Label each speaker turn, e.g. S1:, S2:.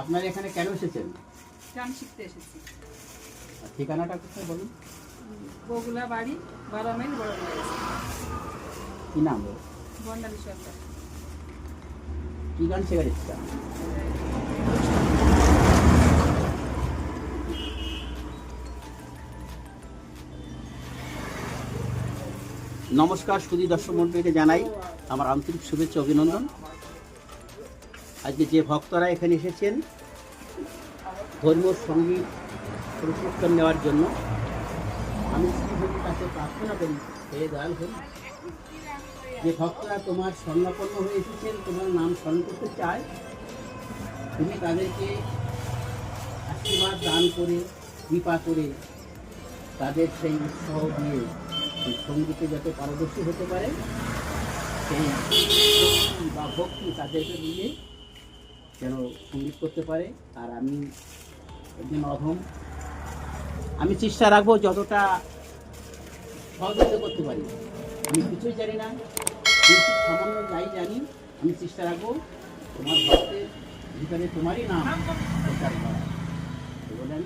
S1: আপনার এখানে কেন এসেছেন?
S2: গান শিখতে এসেছি।
S1: ঠিকানাটা কোথায় বলুন?
S2: বগুলা বাড়ি 12 মাইল বড় বাড়ি।
S1: কি নাম?
S2: বন্ডালী সরকার।
S1: কি গান শেখার ইচ্ছা? নমস্কার, সুধী দর্শক মণ্ডলীকে জানাই আমার আন্তরিক শুভেচ্ছা অভিনন্দন। আজকে যে ভক্তরা এখানে এসেছেন ধর্মীয় সঙ্গীত প্রশিক্ষণ নেওয়ার জন্য, আমি শ্রীহরির কাছে প্রার্থনা করি, হে দয়াল হরি, যে ভক্তরা তোমার স্বর্ণাপন্ন হয়ে এসেছেন, তোমার নাম স্মরণ করতে চায়, তুমি তাদেরকে আশীর্বাদ দান করে, কৃপা করে, তাদের সেই উৎসাহ দিয়ে সঙ্গীতে যাতে পারদর্শী হতে পারে, সেই শক্তি বা ভক্তি তাদেরকে দিয়ে যেন সঙ্গীত করতে পারে। আর আমি একজন অধম, আমি চেষ্টা রাখবো যতটা সহযোগিতা করতে পারি। আমি কিছুই জানি না, কিন্তু সামান্য যাই জানি আমি চেষ্টা রাখবো তোমার ভক্তের ভিতরে তোমারই নাম প্রচার করা। বলেন।